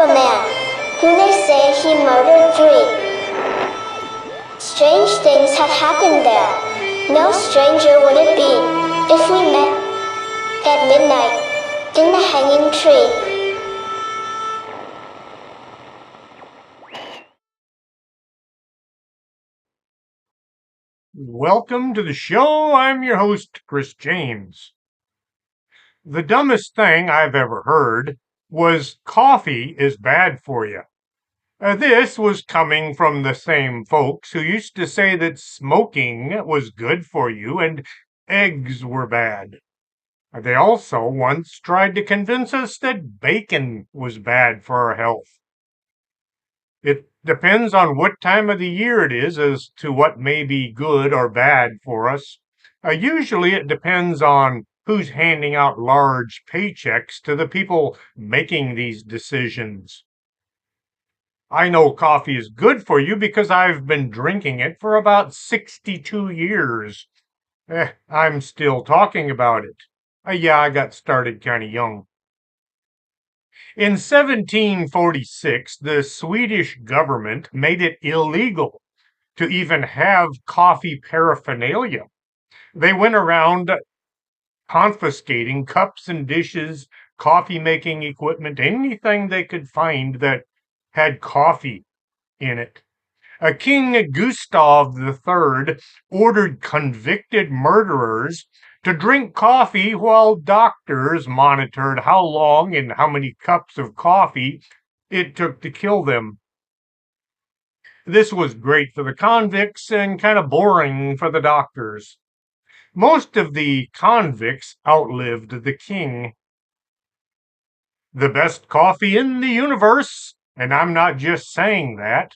a man, who they say he murdered 3. Strange things have happened there. No stranger would it be if we met at midnight in the hanging tree. Welcome to the show. I'm your host, Chris James. The dumbest thing I've ever heard was coffee is bad for you. This was coming from the same folks who used to say that smoking was good for you and eggs were bad. They also once tried to convince us that bacon was bad for our health. It depends on what time of the year it is as to what may be good or bad for us. Usually it depends on who's handing out large paychecks to the people making these decisions. I know coffee is good for you because I've been drinking it for about 62 years. I'm still talking about it. Yeah, I got started kind of young. In 1746, the Swedish government made it illegal to even have coffee paraphernalia. They went around confiscating cups and dishes, coffee making equipment, anything they could find that had coffee in it. King Gustav III ordered convicted murderers to drink coffee while doctors monitored how long and how many cups of coffee it took to kill them. This was great for the convicts and kind of boring for the doctors. Most of the convicts outlived the king. The best coffee in the universe, and I'm not just saying that,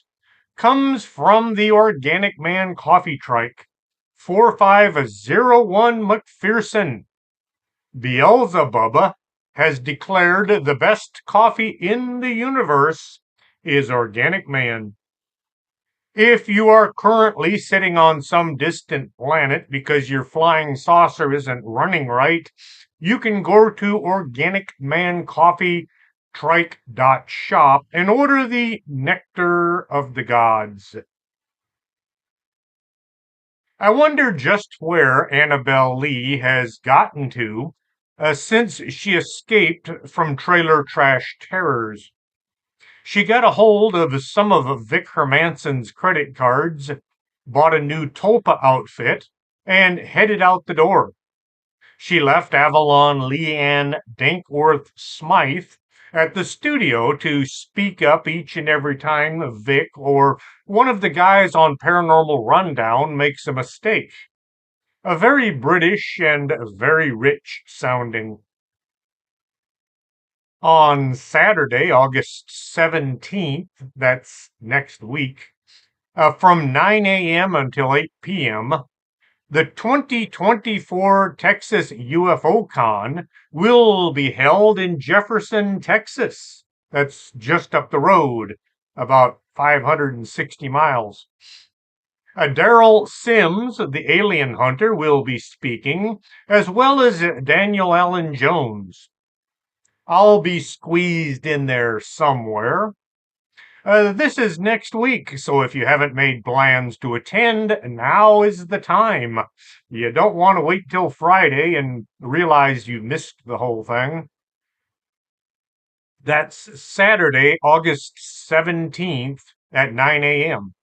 comes from the Organic Man coffee trike, 4501 McPherson. Beelzebubba has declared the best coffee in the universe is Organic Man. If you are currently sitting on some distant planet because your flying saucer isn't running right, you can go to Organic Man Coffee Trike.shop and order the Nectar of the Gods. I wonder just where Annabelle Lee has gotten to since she escaped from Trailer Trash Terrors. She got a hold of some of Vic Hermanson's credit cards, bought a new Tulpa outfit, and headed out the door. She left Avalon Leanne Dankworth Smythe at the studio to speak up each and every time Vic or one of the guys on Paranormal Rundown makes a mistake. A very British and very rich sounding. On Saturday, August 17th, that's next week, from 9 a.m. until 8 p.m., the 2024 Texas UFO Con will be held in Jefferson, Texas. That's just up the road, about 560 miles. Daryl Sims, the alien hunter, will be speaking, as well as Daniel Allen Jones. I'll be squeezed in there somewhere. This is next week, so if you haven't made plans to attend, now is the time. You don't want to wait till Friday and realize you missed the whole thing. That's Saturday, August 17th at 9 a.m.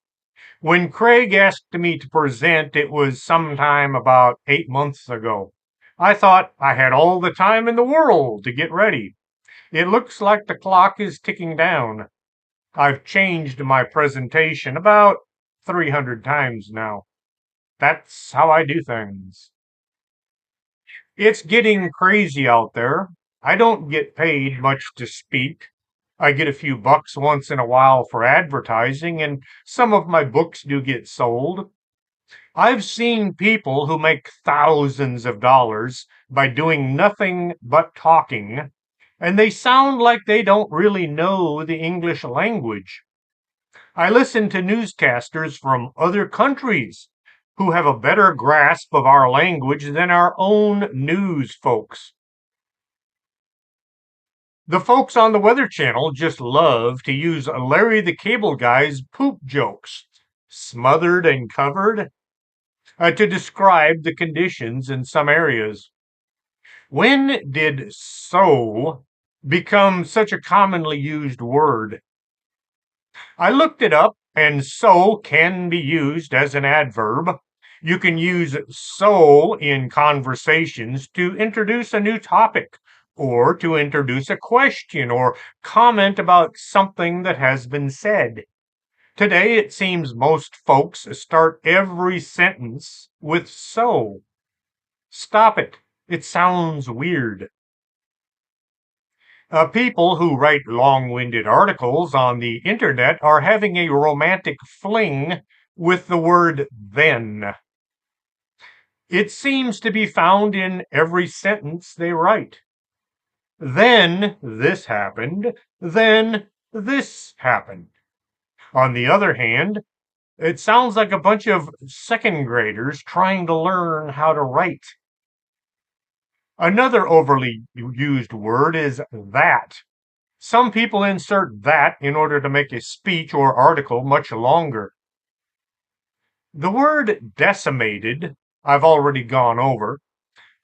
When Craig asked me to present, it was sometime about 8 months ago. I thought I had all the time in the world to get ready. It looks like the clock is ticking down. I've changed my presentation about 300 times now. That's how I do things. It's getting crazy out there. I don't get paid much to speak. I get a few bucks once in a while for advertising, and some of my books do get sold. I've seen people who make thousands of dollars by doing nothing but talking, and they sound like they don't really know the English language. I listen to newscasters from other countries who have a better grasp of our language than our own news folks. The folks on the Weather Channel just love to use Larry the Cable Guy's poop jokes, smothered and covered, to describe the conditions in some areas. When did so become such a commonly used word? I looked it up, and so can be used as an adverb. You can use so in conversations to introduce a new topic, or to introduce a question or comment about something that has been said. Today, it seems most folks start every sentence with so. Stop it. It sounds weird. People who write long winded articles on the internet are having a romantic fling with the word then. It seems to be found in every sentence they write. Then this happened, then this happened. On the other hand, it sounds like a bunch of second graders trying to learn how to write. Another overly used word is that. Some people insert that in order to make a speech or article much longer. The word decimated, I've already gone over.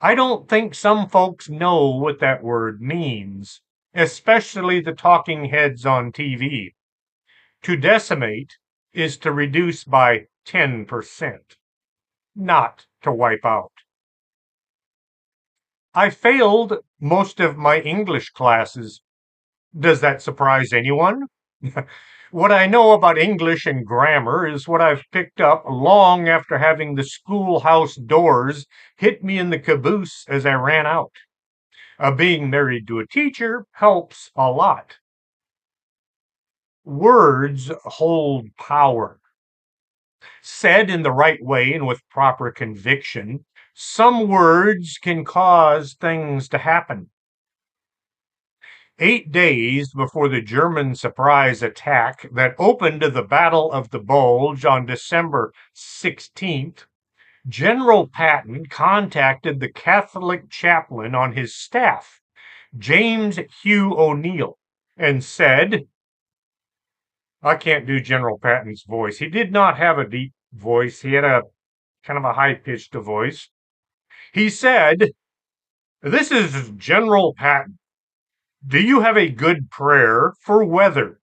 I don't think some folks know what that word means, especially the talking heads on TV. To decimate is to reduce by 10%, not to wipe out. I failed most of my English classes. Does that surprise anyone? What I know about English and grammar is what I've picked up long after having the schoolhouse doors hit me in the caboose as I ran out. Being married to a teacher helps a lot. Words hold power. Said in the right way and with proper conviction, some words can cause things to happen. 8 days before the German surprise attack that opened the Battle of the Bulge on December 16th, General Patton contacted the Catholic chaplain on his staff, James Hugh O'Neill, and said, I can't do General Patton's voice. He did not have a deep voice. He had a kind of a high-pitched voice. He said, this is General Patton. Do you have a good prayer for weather?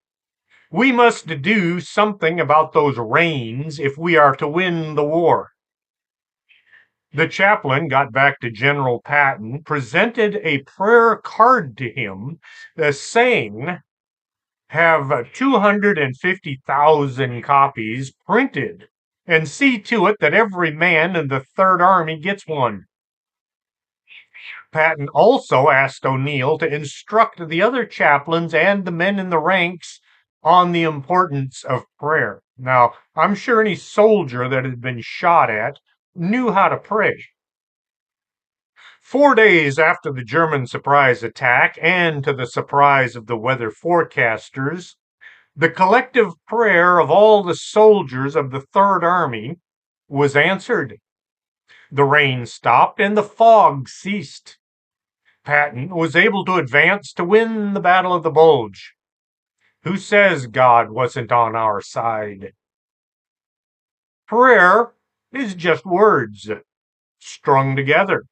We must do something about those rains if we are to win the war. The chaplain got back to General Patton, presented a prayer card to him, saying, have 250,000 copies printed, and see to it that every man in the Third Army gets one. Patton also asked O'Neill to instruct the other chaplains and the men in the ranks on the importance of prayer. Now, I'm sure any soldier that had been shot at knew how to pray. 4 days after the German surprise attack, and to the surprise of the weather forecasters, the collective prayer of all the soldiers of the Third Army was answered. The rain stopped and the fog ceased. Patton was able to advance to win the Battle of the Bulge. Who says God wasn't on our side? Prayer is just words strung together,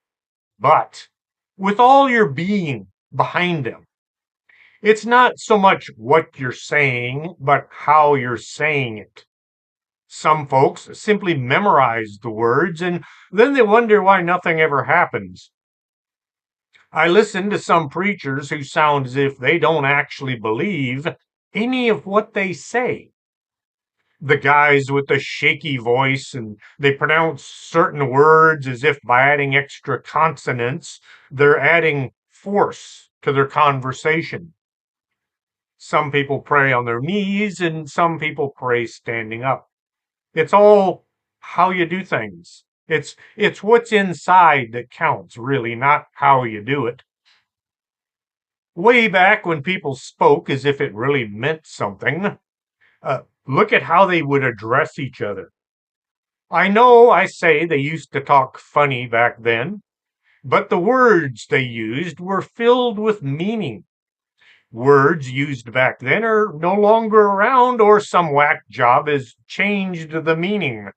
but with all your being behind them. It's not so much what you're saying, but how you're saying it. Some folks simply memorize the words and then they wonder why nothing ever happens. I listen to some preachers who sound as if they don't actually believe any of what they say. The guys with the shaky voice, and they pronounce certain words as if by adding extra consonants, they're adding force to their conversation. Some people pray on their knees, and some people pray standing up. It's all how you do things. It's what's inside that counts, really, not how you do it. Way back when people spoke as if it really meant something, look at how they would address each other. I know I say they used to talk funny back then, but the words they used were filled with meaning. Words used back then are no longer around, or some whack job has changed the meaning.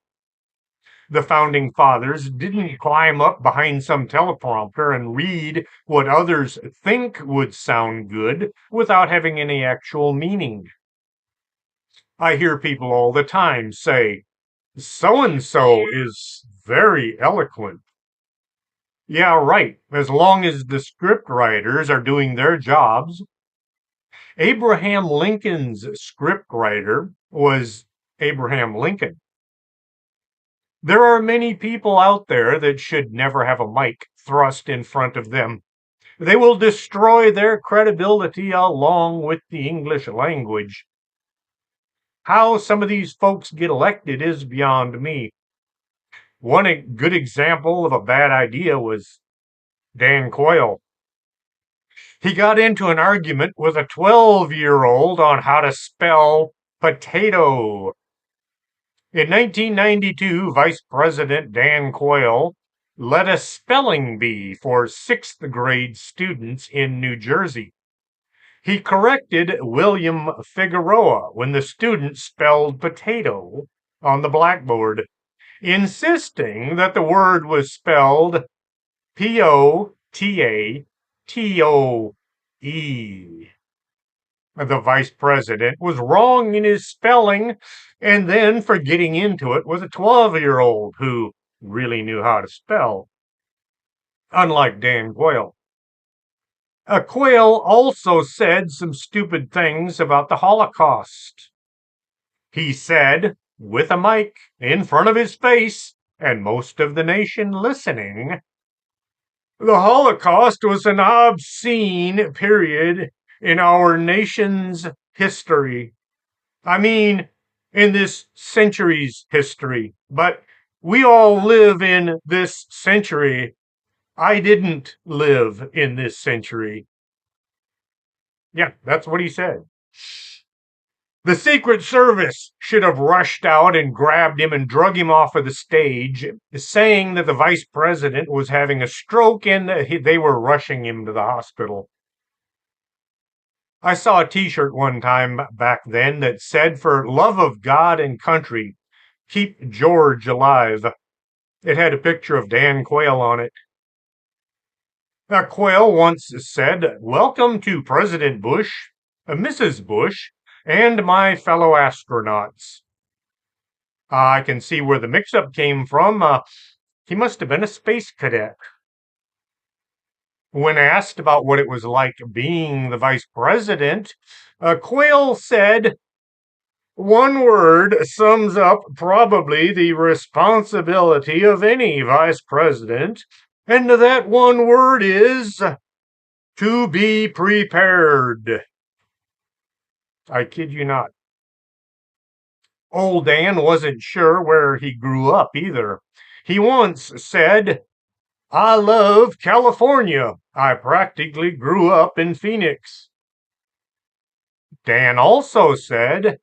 The founding fathers didn't climb up behind some teleprompter and read what others think would sound good without having any actual meaning. I hear people all the time say, so and so is very eloquent. Yeah, right. As long as the script writers are doing their jobs. Abraham Lincoln's script writer was Abraham Lincoln. There are many people out there that should never have a mic thrust in front of them. They will destroy their credibility along with the English language. How some of these folks get elected is beyond me. One good example of a bad idea was Dan Quayle. He got into an argument with a 12-year-old on how to spell potato. In 1992, Vice President Dan Quayle led a spelling bee for 6th grade students in New Jersey. He corrected William Figueroa when the student spelled potato on the blackboard, insisting that the word was spelled Potato. The vice president was wrong in his spelling, and then for getting into it with a 12-year-old who really knew how to spell, unlike Dan Quayle. Quayle also said some stupid things about the Holocaust. He said, with a mic in front of his face and most of the nation listening, the Holocaust was an obscene period in our nation's history. I mean, in this century's history. But we all live in this century. I didn't live in this century. Yeah, that's what he said. The Secret Service should have rushed out and grabbed him and drug him off of the stage, saying that the vice president was having a stroke and they were rushing him to the hospital. I saw a t-shirt one time back then that said, "For love of God and country, keep George alive." It had a picture of Dan Quayle on it. Quayle once said, "Welcome to President Bush, Mrs. Bush, and my fellow astronauts." I can see where the mix-up came from. He must have been a space cadet. When asked about what it was like being the vice president, Quayle said, "One word sums up probably the responsibility of any vice president, and that one word is to be prepared." I kid you not. Old Dan wasn't sure where he grew up either. He once said, "I love California. I practically grew up in Phoenix." Dan also said,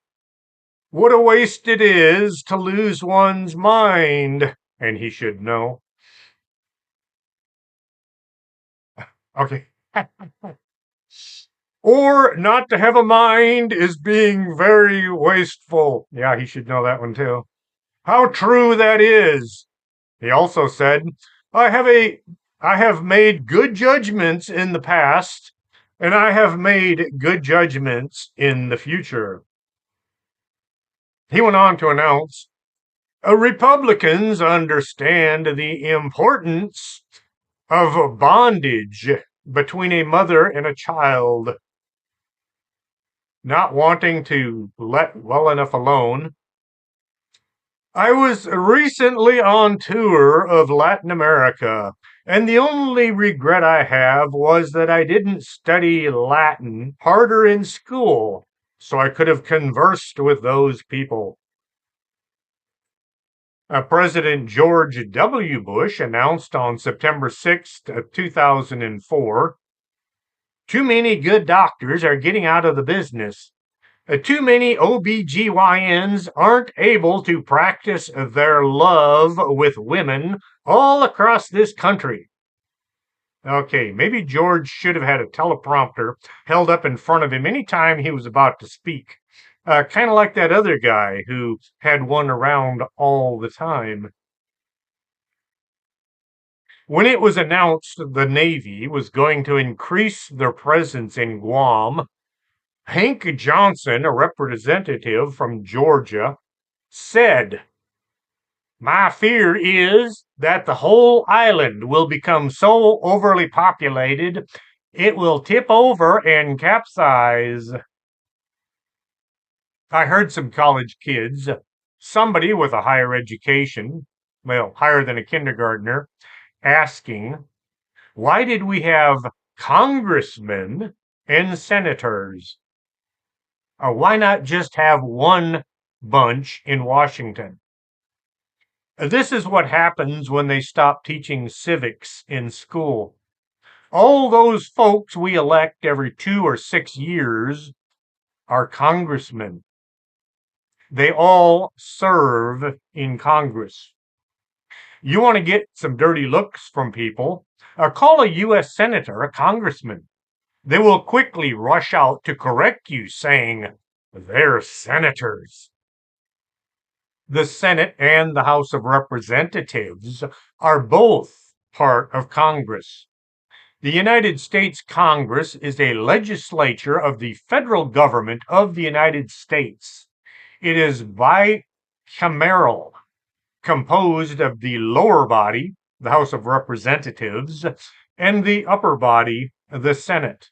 "What a waste it is to lose one's mind," and he should know. Okay. Or not to have a mind is being very wasteful. Yeah, he should know that one too. How true that is. He also said, I have made good judgments in the past, and I have made good judgments in the future." He went on to announce, Republicans understand the importance of bondage between a mother and a child. Not wanting to let well enough alone, I was recently on tour of Latin America, and the only regret I have was that I didn't study Latin harder in school, so I could have conversed with those people. President George W. Bush announced on September 6th, 2004, "Too many good doctors are getting out of the business. Too many OBGYNs aren't able to practice their love with women all across this country. Okay, maybe George should have had a teleprompter held up in front of him anytime he was about to speak. Kind of like that other guy who had one around all the time. When it was announced the Navy was going to increase their presence in Guam, Hank Johnson, a representative from Georgia, said, "My fear is that the whole island will become so overly populated it will tip over and capsize." I heard some college kids, somebody with a higher education, well, higher than a kindergartner, asking, why did we have congressmen and senators? Or why not just have one bunch in Washington? This is what happens when they stop teaching civics in school. All those folks we elect every 2 or 6 years are congressmen. They all serve in Congress. You want to get some dirty looks from people, call a U.S. senator a congressman. They will quickly rush out to correct you, saying, they're senators. The Senate and the House of Representatives are both part of Congress. The United States Congress is a legislature of the federal government of the United States. It is bicameral, composed of the lower body, the House of Representatives, and the upper body, the Senate.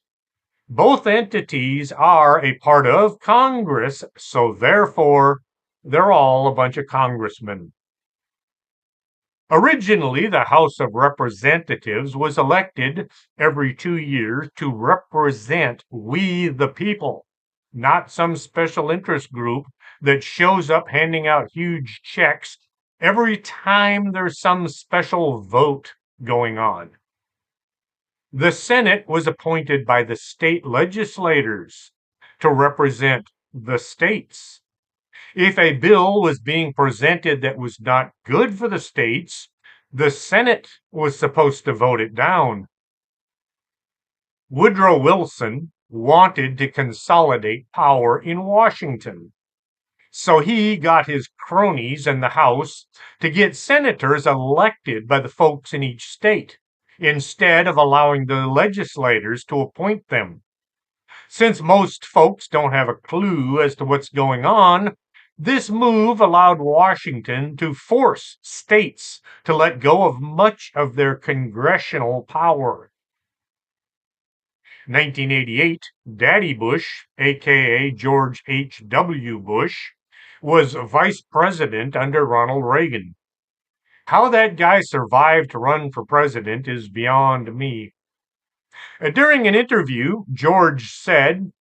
Both entities are a part of Congress, so therefore, they're all a bunch of congressmen. Originally, the House of Representatives was elected every 2 years to represent we the people, not some special interest group that shows up handing out huge checks every time there's some special vote going on. The Senate was appointed by the state legislators to represent the states. If a bill was being presented that was not good for the states, the Senate was supposed to vote it down. Woodrow Wilson wanted to consolidate power in Washington. So he got his cronies in the House to get senators elected by the folks in each state, instead of allowing the legislators to appoint them. Since most folks don't have a clue as to what's going on, this move allowed Washington to force states to let go of much of their congressional power. 1988, Daddy Bush, aka George H.W. Bush, was vice president under Ronald Reagan. How that guy survived to run for president is beyond me. During an interview, George said,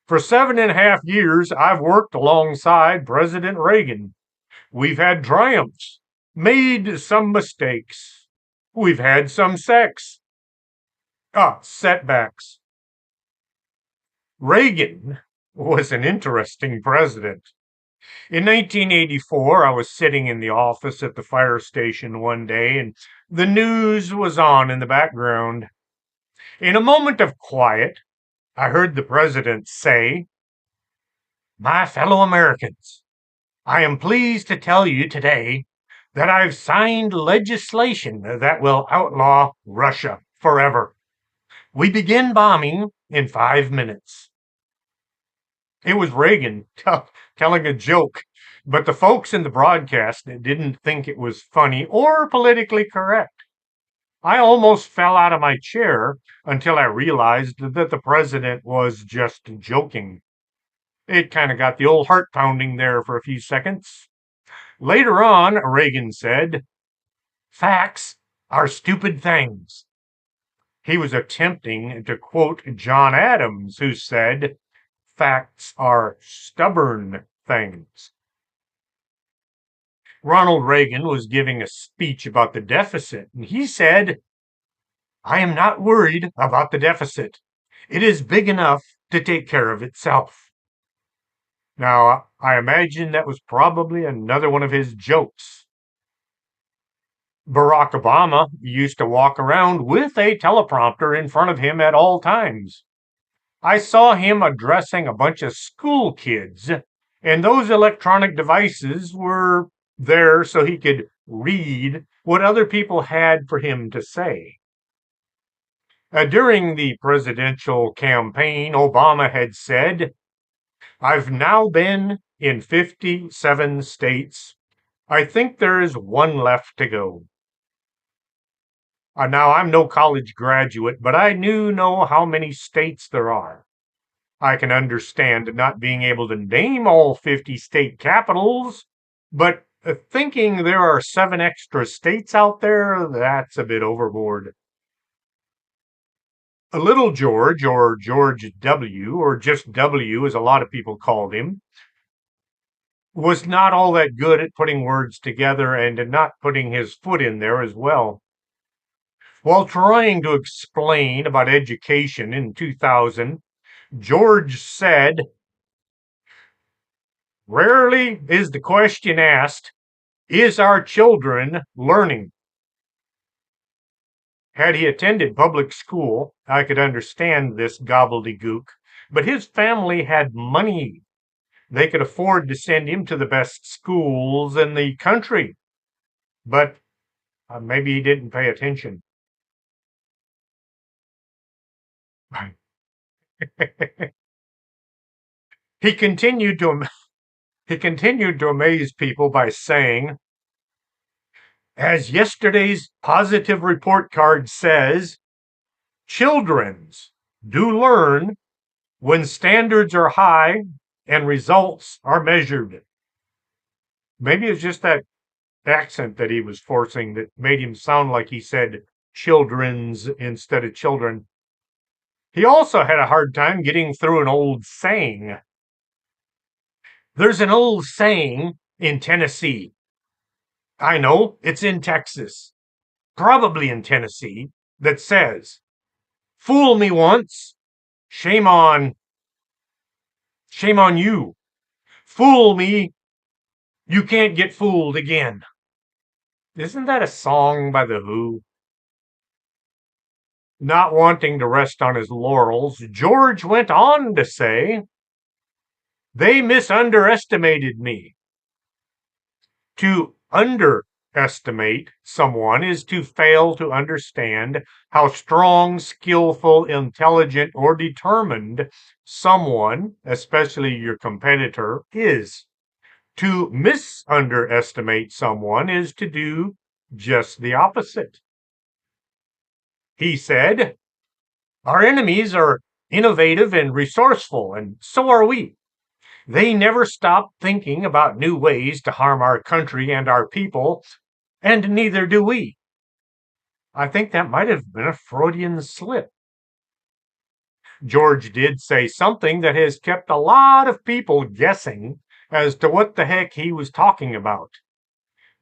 "For 7.5 years, I've worked alongside President Reagan. We've had triumphs, made some mistakes. We've had some setbacks." Reagan was an interesting president. In 1984, I was sitting in the office at the fire station one day, and the news was on in the background. In a moment of quiet, I heard the president say, "My fellow Americans, I am pleased to tell you today that I've signed legislation that will outlaw Russia forever. We begin bombing in 5 minutes." It was Reagan telling a joke, but the folks in the broadcast didn't think it was funny or politically correct. I almost fell out of my chair until I realized that the president was just joking. It kind of got the old heart pounding there for a few seconds. Later on, Reagan said, "Facts are stupid things." He was attempting to quote John Adams, who said, "Facts are stubborn things." Ronald Reagan was giving a speech about the deficit, and he said, "I am not worried about the deficit. It is big enough to take care of itself." Now, I imagine that was probably another one of his jokes. Barack Obama used to walk around with a teleprompter in front of him at all times. I saw him addressing a bunch of school kids, and those electronic devices were there so he could read what other people had for him to say. During the presidential campaign, Obama had said, "I've now been in 57 states. I think there is one left to go." Now, I'm no college graduate, but I do know how many states there are. I can understand not being able to name all 50 state capitals, but thinking there are 7 extra states out there, that's a bit overboard. Little George, or George W., or just W as a lot of people called him, was not all that good at putting words together and not putting his foot in there as well. While trying to explain about education in 2000, George said, "Rarely is the question asked, is our children learning?" Had he attended public school, I could understand this gobbledygook, but his family had money. They could afford to send him to the best schools in the country. But maybe he didn't pay attention. He continued to amaze people by saying, "As yesterday's positive report card says, children's do learn when standards are high and results are measured." Maybe it's just that accent that he was forcing that made him sound like he said children's instead of children. He also had a hard time getting through an old saying. There's an old saying in Tennessee. I know it's in Texas, probably in Tennessee, that says, "Fool me once, shame on you. Fool me, you can't get fooled again." Isn't that a song by The Who? Not wanting to rest on his laurels, George went on to say, "They misunderestimated me." To underestimate someone is to fail to understand how strong, skillful, intelligent, or determined someone, especially your competitor, is. To misunderestimate someone is to do just the opposite. He said, "Our enemies are innovative and resourceful, and so are we. They never stop thinking about new ways to harm our country and our people, and neither do we." I think that might have been a Freudian slip. George did say something that has kept a lot of people guessing as to what the heck he was talking about.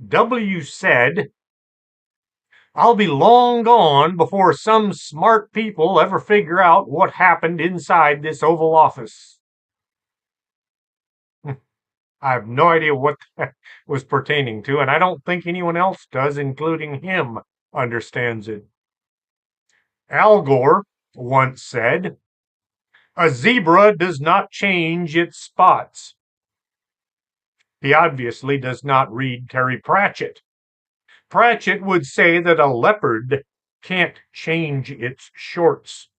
W said, "I'll be long gone before some smart people ever figure out what happened inside this Oval Office." I have no idea what that was pertaining to, and I don't think anyone else does, including him, understands it. Al Gore once said, "A zebra does not change its spots." He obviously does not read Terry Pratchett. Pratchett would say that a leopard can't change its shorts.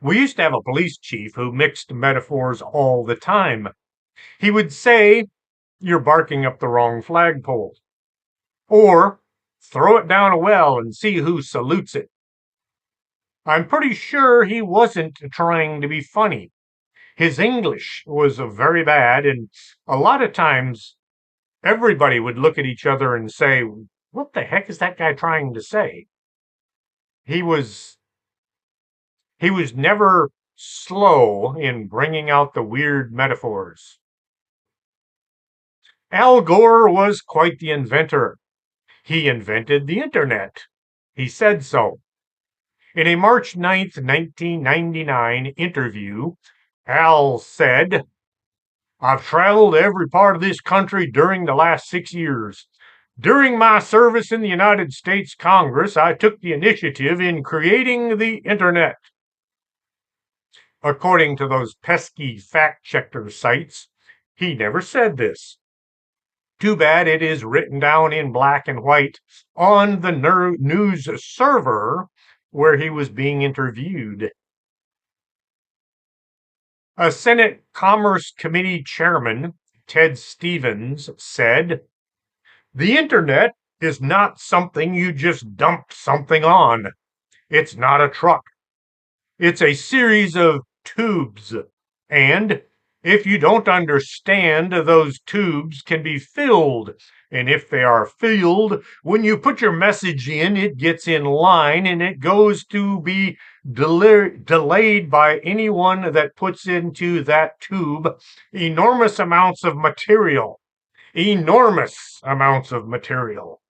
We used to have a police chief who mixed metaphors all the time. He would say, "You're barking up the wrong flagpole," or "Throw it down a well and see who salutes it." I'm pretty sure he wasn't trying to be funny. His English was very bad, and a lot of times everybody would look at each other and say, "What the heck is that guy trying to say?" He was never slow in bringing out the weird metaphors. Al Gore was quite the inventor. He invented the internet. He said so. In a March 9th, 1999 interview, Al said, "I've traveled every part of this country during the last 6 years. During my service in the United States Congress, I took the initiative in creating the Internet. According to those pesky fact-checker sites, he never said this. Too bad it is written down in black and white on the news server where he was being interviewed. A Senate Commerce Committee Chairman, Ted Stevens, said, "The Internet is not something you just dump something on. It's not a truck. It's a series of tubes. And if you don't understand, those tubes can be filled. And if they are filled, when you put your message in, it gets in line and it goes to be delayed by anyone that puts into that tube enormous amounts of material. Enormous amounts of material."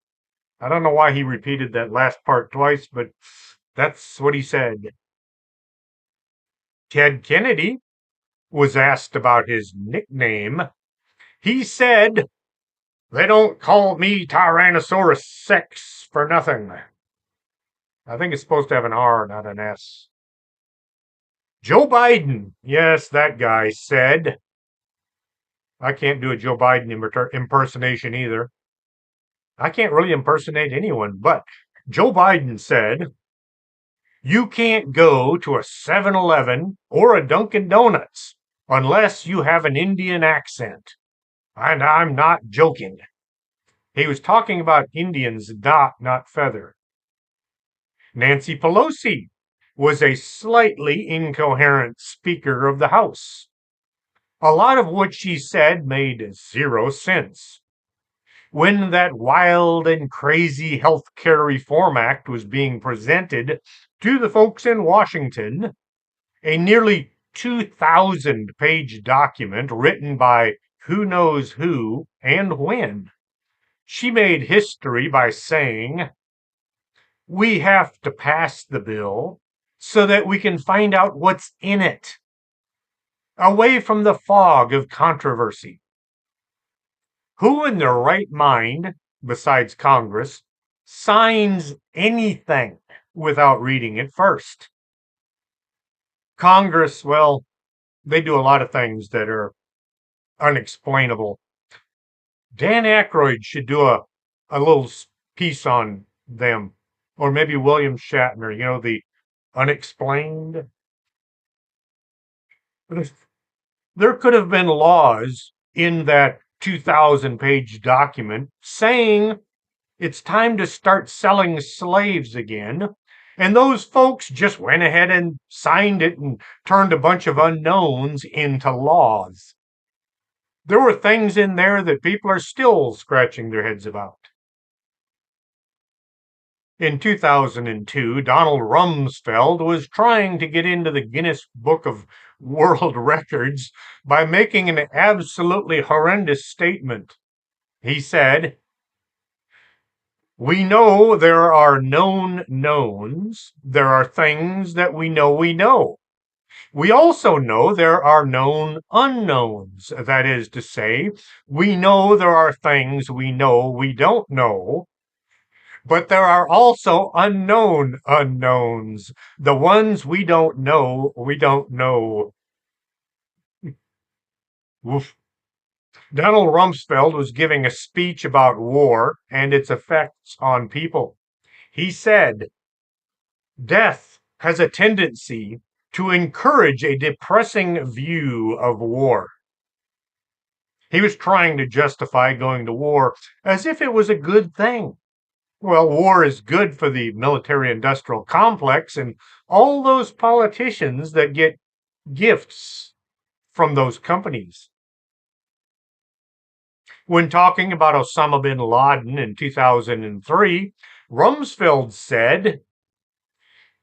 I don't know why he repeated that last part twice, but that's what he said. Ted Kennedy was asked about his nickname. He said, "They don't call me Tyrannosaurus Rex for nothing." I think it's supposed to have an R, not an S. Joe Biden, yes, that guy, said, I can't do a Joe Biden impersonation either. I can't really impersonate anyone, but Joe Biden said, "You can't go to a 7-Eleven or a Dunkin' Donuts unless you have an Indian accent." And I'm not joking. He was talking about Indians, not feather. Nancy Pelosi was a slightly incoherent Speaker of the House. A lot of what she said made zero sense. When that wild and crazy Health Care Reform Act was being presented to the folks in Washington, a nearly 2,000-page document written by who knows who and when, she made history by saying, "We have to pass the bill so that we can find out what's in it, away from the fog of controversy." Who in their right mind, besides Congress, signs anything without reading it first? Congress, well, they do a lot of things that are unexplainable. Dan Aykroyd should do a little piece on them. Or maybe William Shatner, the unexplained. There could have been laws in that 2,000-page document saying it's time to start selling slaves again. And those folks just went ahead and signed it and turned a bunch of unknowns into laws. There were things in there that people are still scratching their heads about. In 2002, Donald Rumsfeld was trying to get into the Guinness Book of World Records by making an absolutely horrendous statement. He said, "We know there are known knowns. There are things that we know we know. We also know there are known unknowns. That is to say, we know there are things we know we don't know. But there are also unknown unknowns. The ones we don't know, we don't know." Oof. Donald Rumsfeld was giving a speech about war and its effects on people. He said, "Death has a tendency to encourage a depressing view of war." He was trying to justify going to war as if it was a good thing. Well, war is good for the military-industrial complex and all those politicians that get gifts from those companies. When talking about Osama bin Laden in 2003, Rumsfeld said,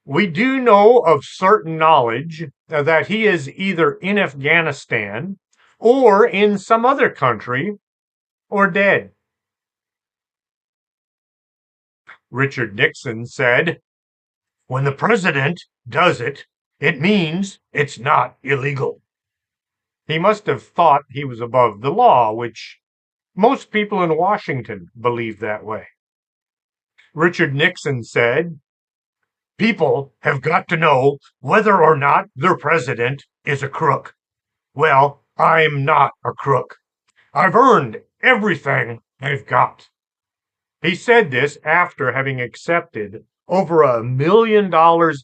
"We do know of certain knowledge that he is either in Afghanistan or in some other country or dead." Richard Nixon said, "When the president does it, it means it's not illegal." He must have thought he was above the law, which Most people in Washington believe that way. Richard Nixon said, "People have got to know whether or not their president is a crook. Well, I'm not a crook. I've earned everything I've got." He said this after having accepted over $1 million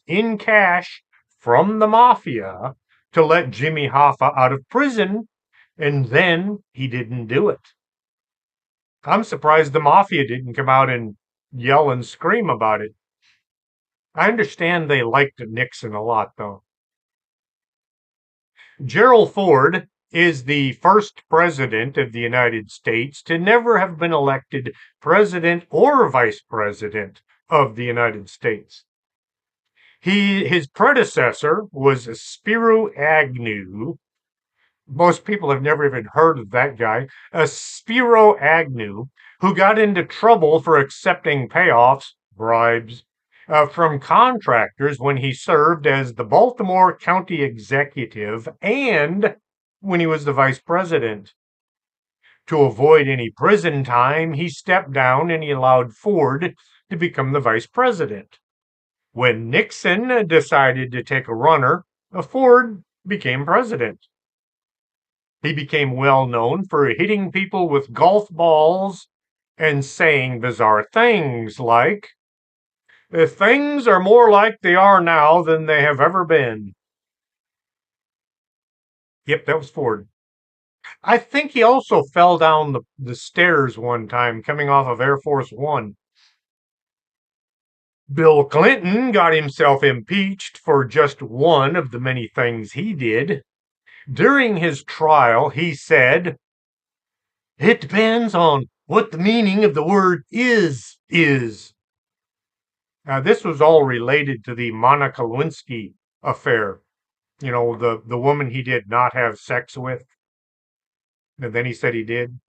in cash from the mafia to let Jimmy Hoffa out of prison, and then he didn't do it. I'm surprised the mafia didn't come out and yell and scream about it. I understand they liked Nixon a lot, though. Gerald Ford is the first president of the United States to never have been elected president or vice president of the United States. His predecessor was Spiro Agnew. Most people have never even heard of that guy. Spiro Agnew, who got into trouble for accepting payoffs, bribes, from contractors when he served as the Baltimore County Executive and when he was the vice president. To avoid any prison time, he stepped down and he allowed Ford to become the vice president. When Nixon decided to take a runner, Ford became president. He became well known for hitting people with golf balls and saying bizarre things like, "Things are more like they are now than they have ever been." Yep, that was Ford. I think he also fell down the stairs one time coming off of Air Force One. Bill Clinton got himself impeached for just one of the many things he did. During his trial, he said, "It depends on what the meaning of the word is." This was all related to the Monica Lewinsky affair. You know, the woman he did not have sex with, and then he said he did.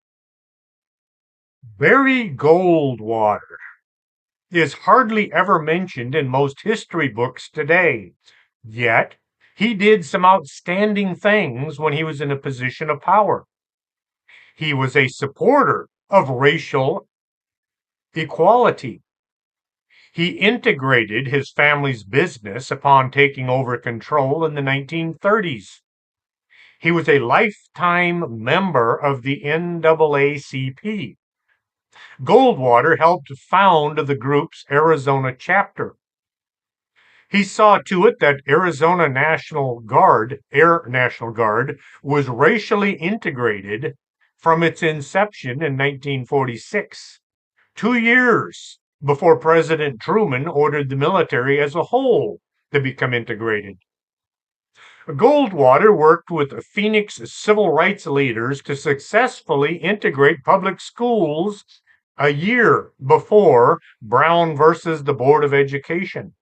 Barry Goldwater is hardly ever mentioned in most history books today. Yet, he did some outstanding things when he was in a position of power. He was a supporter of racial equality. He integrated his family's business upon taking over control in the 1930s. He was a lifetime member of the NAACP. Goldwater helped found the group's Arizona chapter. He saw to it that Arizona Air National Guard, was racially integrated from its inception in 1946, 2 years before President Truman ordered the military as a whole to become integrated. Goldwater worked with Phoenix civil rights leaders to successfully integrate public schools a year before Brown versus the Board of Education.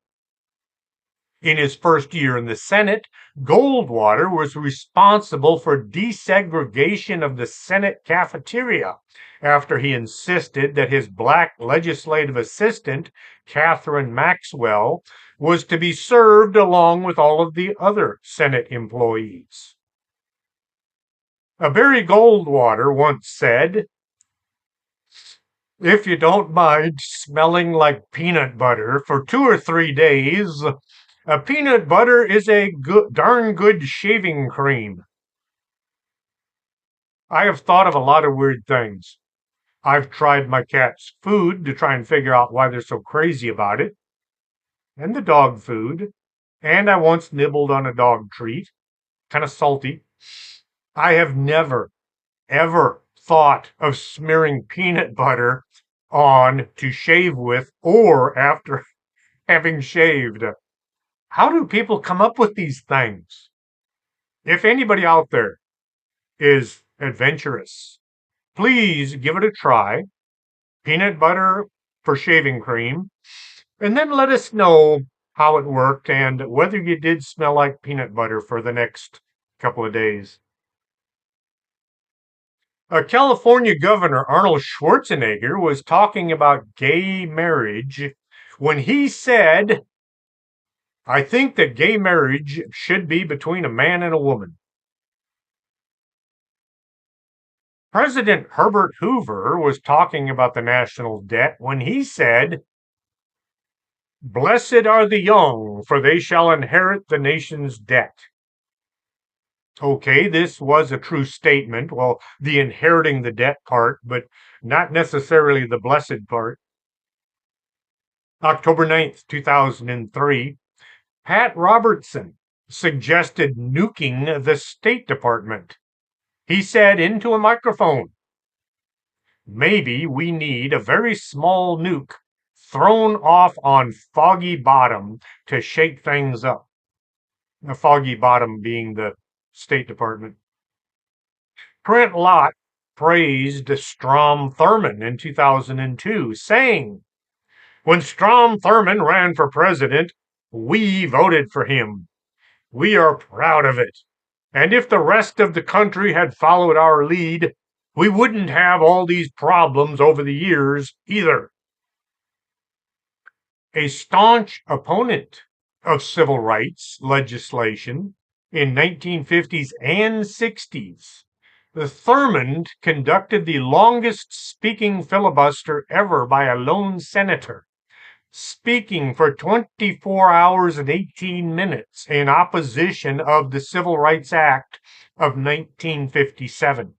In his first year in the Senate, Goldwater was responsible for desegregation of the Senate cafeteria after he insisted that his black legislative assistant, Catherine Maxwell, was to be served along with all of the other Senate employees. Barry Goldwater once said, "If you don't mind smelling like peanut butter for 2 or 3 days, peanut butter is a darn good shaving cream." I have thought of a lot of weird things. I've tried my cat's food to try and figure out why they're so crazy about it, and the dog food, and I once nibbled on a dog treat, kind of salty. I have never, ever thought of smearing peanut butter on to shave with or after having shaved. How do people come up with these things? If anybody out there is adventurous, please give it a try. Peanut butter for shaving cream, and then let us know how it worked and whether you did smell like peanut butter for the next couple of days. California Governor Arnold Schwarzenegger was talking about gay marriage when he said, "I think that gay marriage should be between a man and a woman." President Herbert Hoover was talking about the national debt when he said, "Blessed are the young, for they shall inherit the nation's debt." Okay, this was a true statement. Well, the inheriting the debt part, but not necessarily the blessed part. October 9th, 2003, Pat Robertson suggested nuking the State Department. He said into a microphone, "Maybe we need a very small nuke thrown off on Foggy Bottom to shake things up." The Foggy Bottom being the State Department. Trent Lott praised Strom Thurmond in 2002, saying, "When Strom Thurmond ran for president, we voted for him. We are proud of it. And if the rest of the country had followed our lead, we wouldn't have all these problems over the years either." A staunch opponent of civil rights legislation in 1950s and 60s, Thurmond conducted the longest speaking filibuster ever by a lone senator, speaking for 24 hours and 18 minutes in opposition of the Civil Rights Act of 1957.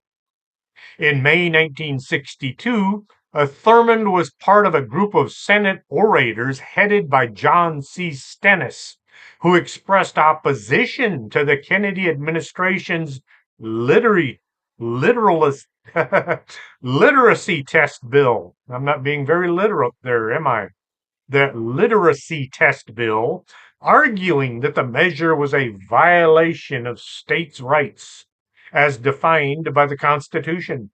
In May 1962, Thurmond was part of a group of Senate orators headed by John C. Stennis, who expressed opposition to the Kennedy administration's literacy test bill. I'm not being very literal there, am I? The literacy test bill, arguing that the measure was a violation of states' rights as defined by the Constitution.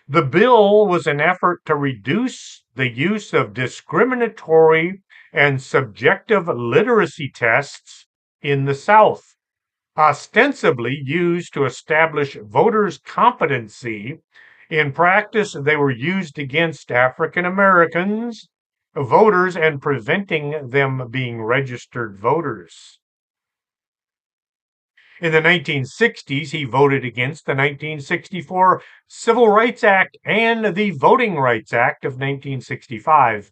The bill was an effort to reduce the use of discriminatory and subjective literacy tests in the South, ostensibly used to establish voters' competency. In practice, they were used against African Americans voters and preventing them being registered voters. In the 1960s, he voted against the 1964 Civil Rights Act and the Voting Rights Act of 1965.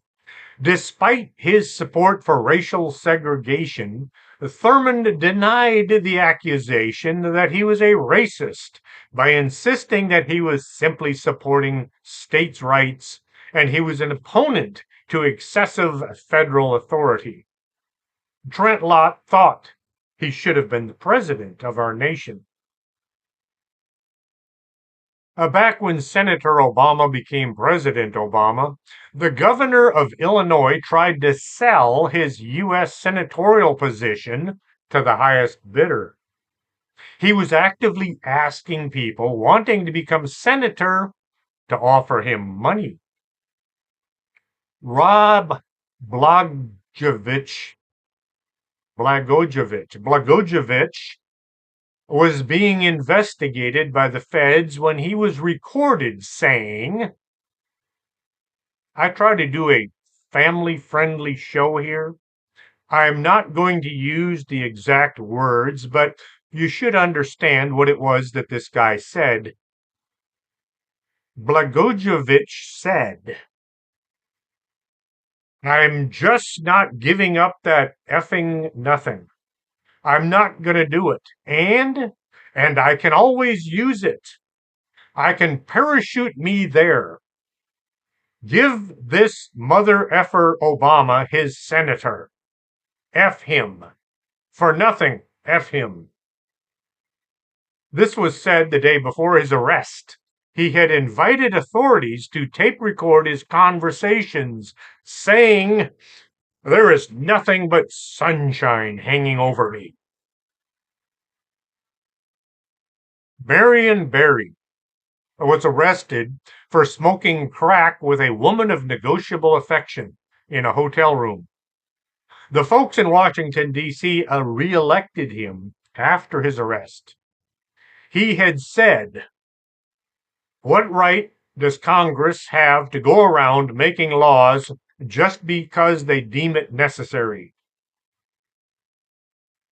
Despite his support for racial segregation, Thurmond denied the accusation that he was a racist by insisting that he was simply supporting states' rights and he was an opponent to excessive federal authority. Trent Lott thought he should have been the president of our nation. Back when Senator Obama became President Obama, the governor of Illinois tried to sell his U.S. senatorial position to the highest bidder. He was actively asking people wanting to become senator to offer him money. Rob Blagojevich was being investigated by the feds when he was recorded saying, I try to do a family-friendly show here. I'm not going to use the exact words, but you should understand what it was that this guy said. Blagojevich said, I'm just not giving up that effing nothing. I'm not going to do it. And I can always use it. I can parachute me there. Give this mother effer Obama his senator. F him. For nothing, F him. This was said the day before his arrest. He had invited authorities to tape record his conversations, saying, there is nothing but sunshine hanging over me. Marion Barry was arrested for smoking crack with a woman of negotiable affection in a hotel room. The folks in Washington, D.C. re-elected him after his arrest. He had said, what right does Congress have to go around making laws just because they deem it necessary?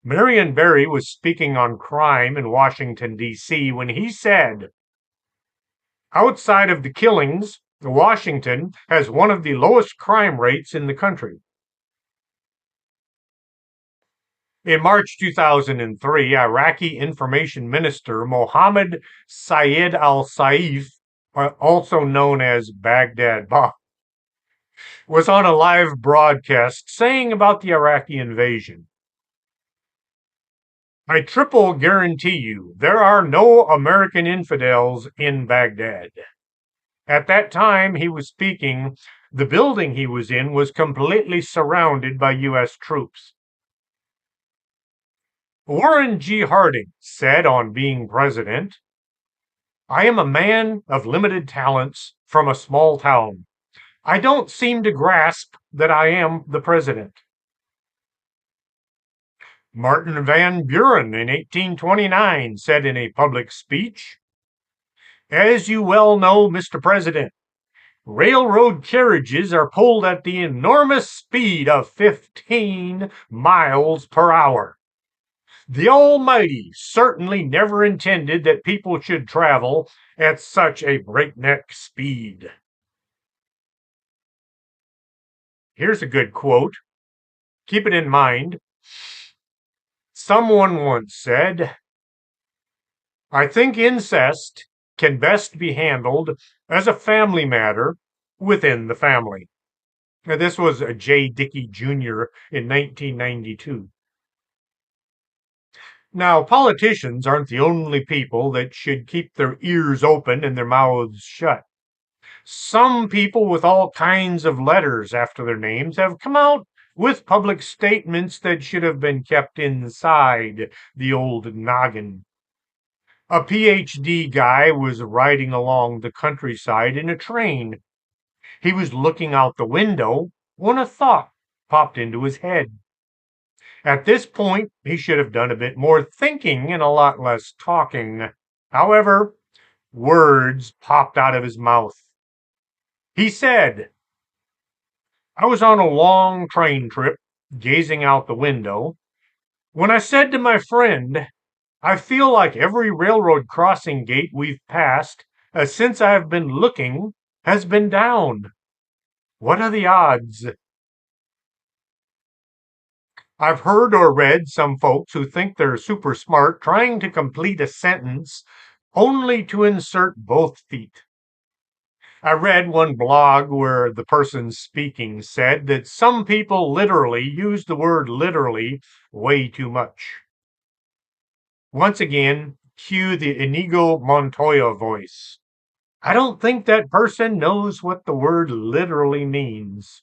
Marion Barry was speaking on crime in Washington, D.C. when he said, Outside of the killings, Washington has one of the lowest crime rates in the country. In March 2003, Iraqi Information Minister Mohammed Syed al-Saif, also known as Baghdad Bob, was on a live broadcast saying about the Iraqi invasion, "I triple guarantee you there are no American infidels in Baghdad." At that time he was speaking, the building he was in was completely surrounded by U.S. troops. Warren G. Harding said on being president, "I am a man of limited talents from a small town. I don't seem to grasp that I am the president." Martin Van Buren in 1829 said in a public speech, "As you well know, Mr. President, railroad carriages are pulled at the enormous speed of 15 miles per hour. The Almighty certainly never intended that people should travel at such a breakneck speed." Here's a good quote. Keep it in mind. Someone once said, "I think incest can best be handled as a family matter within the family." Now, this was J. Dickey Jr. in 1992. Now, politicians aren't the only people that should keep their ears open and their mouths shut. Some people with all kinds of letters after their names have come out with public statements that should have been kept inside the old noggin. A PhD guy was riding along the countryside in a train. He was looking out the window when a thought popped into his head. At this point, he should have done a bit more thinking and a lot less talking. However, words popped out of his mouth. He said, "I was on a long train trip, gazing out the window, when I said to my friend, I feel like every railroad crossing gate we've passed since I've been looking has been down. What are the odds?" I've heard or read some folks who think they're super smart trying to complete a sentence only to insert both feet. I read one blog where the person speaking said that some people literally use the word literally way too much. Once again, cue the Inigo Montoya voice. I don't think that person knows what the word literally means.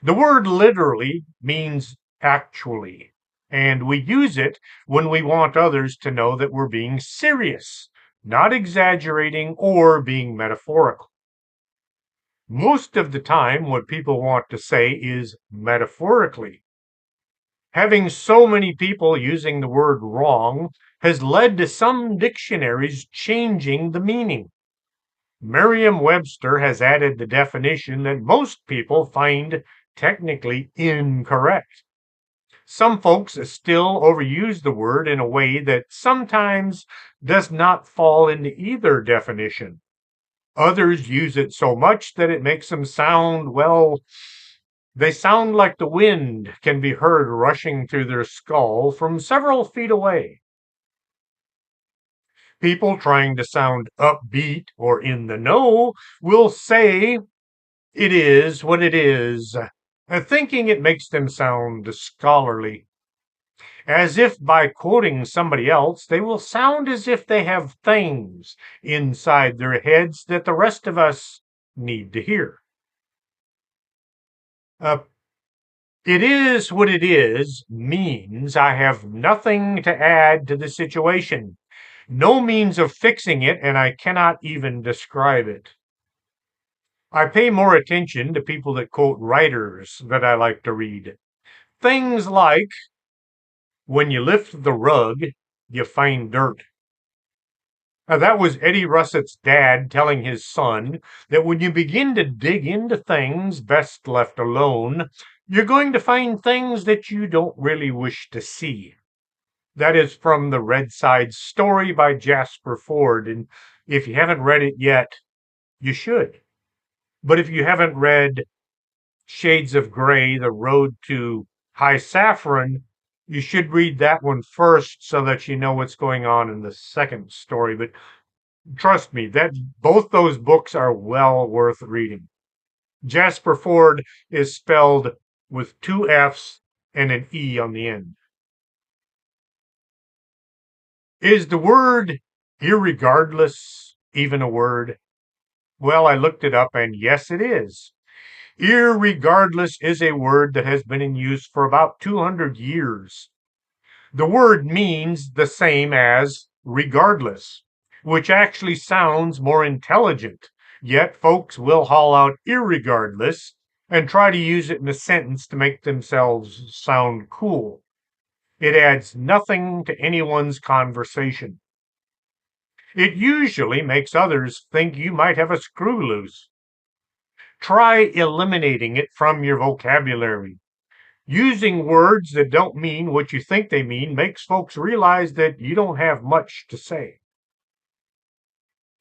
The word literally means actually, and we use it when we want others to know that we're being serious, not exaggerating or being metaphorical. Most of the time, what people want to say is metaphorically. Having so many people using the word wrong has led to some dictionaries changing the meaning. Merriam-Webster has added the definition that most people find technically incorrect. Some folks still overuse the word in a way that sometimes does not fall into either definition. Others use it so much that it makes them sound, well, they sound like the wind can be heard rushing through their skull from several feet away. People trying to sound upbeat or in the know will say it is what it is, thinking it makes them sound scholarly. As if by quoting somebody else, they will sound as if they have things inside their heads that the rest of us need to hear. It is what it is means I have nothing to add to the situation, no means of fixing it, and I cannot even describe it. I pay more attention to people that quote writers that I like to read. Things like, when you lift the rug, you find dirt. That was Eddie Russett's dad telling his son that when you begin to dig into things best left alone, you're going to find things that you don't really wish to see. That is from the Red Side Story by Jasper Fforde. And If you haven't read it yet, you should. But if you haven't read Shades of Grey, The Road to High Saffron, you should read that one first so that you know what's going on in the second story. But trust me, that both those books are well worth reading. Jasper Fforde is spelled with two F's and an E on the end. Is the word irregardless even a word? Well, I looked it up, and yes, it is. Irregardless is a word that has been in use for about 200 years. The word means the same as regardless, which actually sounds more intelligent, yet folks will haul out irregardless and try to use it in a sentence to make themselves sound cool. It adds nothing to anyone's conversation. It usually makes others think you might have a screw loose. Try eliminating it from your vocabulary. Using words that don't mean what you think they mean makes folks realize that you don't have much to say.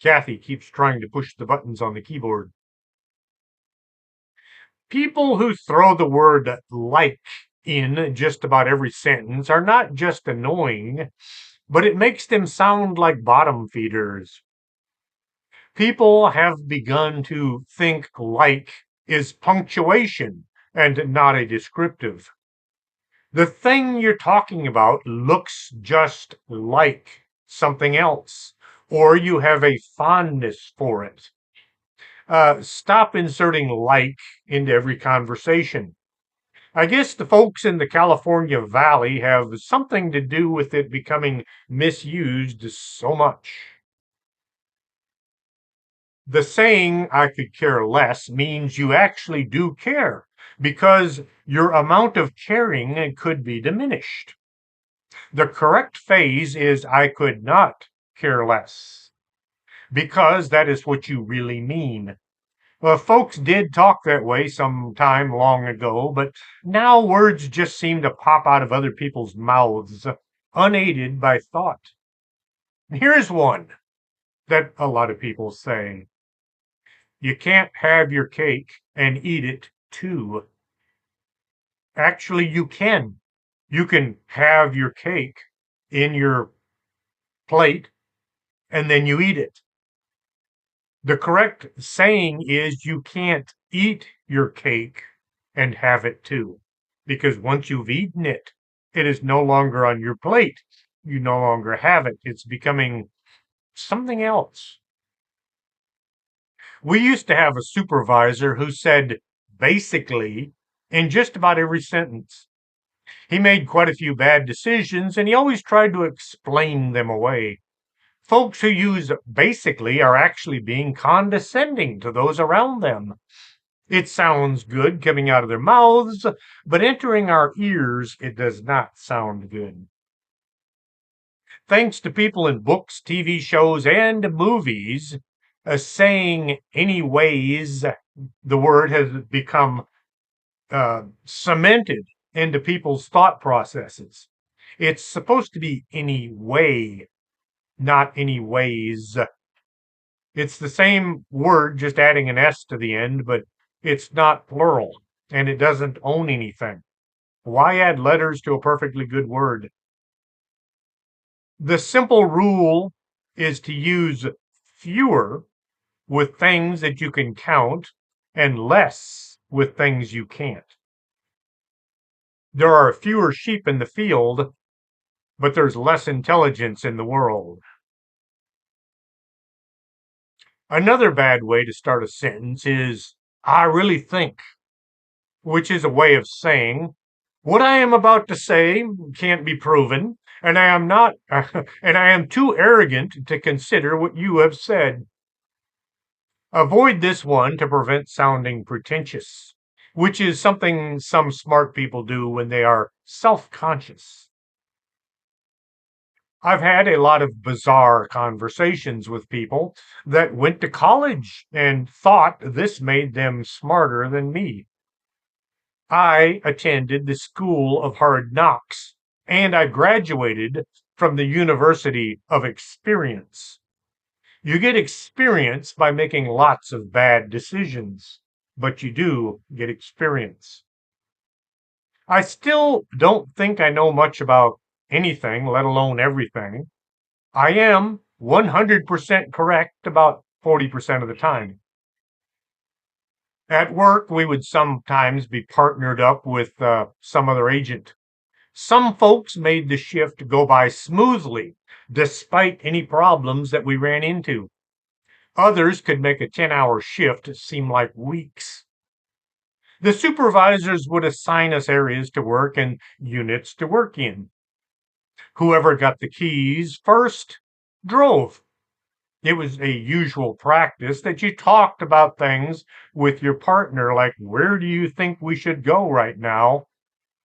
Kathy keeps trying to push the buttons on the keyboard. People who throw the word like in just about every sentence are not just annoying, but it makes them sound like bottom feeders. People have begun to think like is punctuation and not a descriptive. The thing you're talking about looks just like something else, or you have a fondness for it. Stop inserting like into every conversation. I guess the folks in the California Valley have something to do with it becoming misused so much. The saying, I could care less, means you actually do care, because your amount of caring could be diminished. The correct phrase is, I could not care less, because that is what you really mean. Well, folks did talk that way some time long ago, but now words just seem to pop out of other people's mouths, unaided by thought. Here's one that a lot of people say. You can't have your cake and eat it too. Actually, you can. You can have your cake in your plate and then you eat it. The correct saying is you can't eat your cake and have it too. Because once you've eaten it, it is no longer on your plate. You no longer have it. It's becoming something else. We used to have a supervisor who said basically in just about every sentence. He made quite a few bad decisions and he always tried to explain them away. Folks who use basically are actually being condescending to those around them. It sounds good coming out of their mouths, but entering our ears, it does not sound good. Thanks to people in books, TV shows, and movies, saying anyways, the word has become cemented into people's thought processes. It's supposed to be anyway, not anyways. It's the same word, just adding an S to the end, but it's not plural, and it doesn't own anything. Why add letters to a perfectly good word? The simple rule is to use fewer with things that you can count and less with things you can't. There are fewer sheep in the field, but there's less intelligence in the world. Another bad way to start a sentence is, I really think, which is a way of saying, what I am about to say can't be proven, and I am not, and I am too arrogant to consider what you have said. Avoid this one to prevent sounding pretentious, which is something some smart people do when they are self-conscious. I've had a lot of bizarre conversations with people that went to college and thought this made them smarter than me. I attended the School of Hard Knocks, and I graduated from the University of Experience. You get experience by making lots of bad decisions, but you do get experience. I still don't think I know much about anything, let alone everything. I am 100% correct about 40% of the time. At work, we would sometimes be partnered up with some other agent. Some folks made the shift go by smoothly, despite any problems that we ran into. Others could make a 10-hour shift seem like weeks. The supervisors would assign us areas to work and units to work in. Whoever got the keys first drove. It was a usual practice that you talked about things with your partner, like, where do you think we should go right now?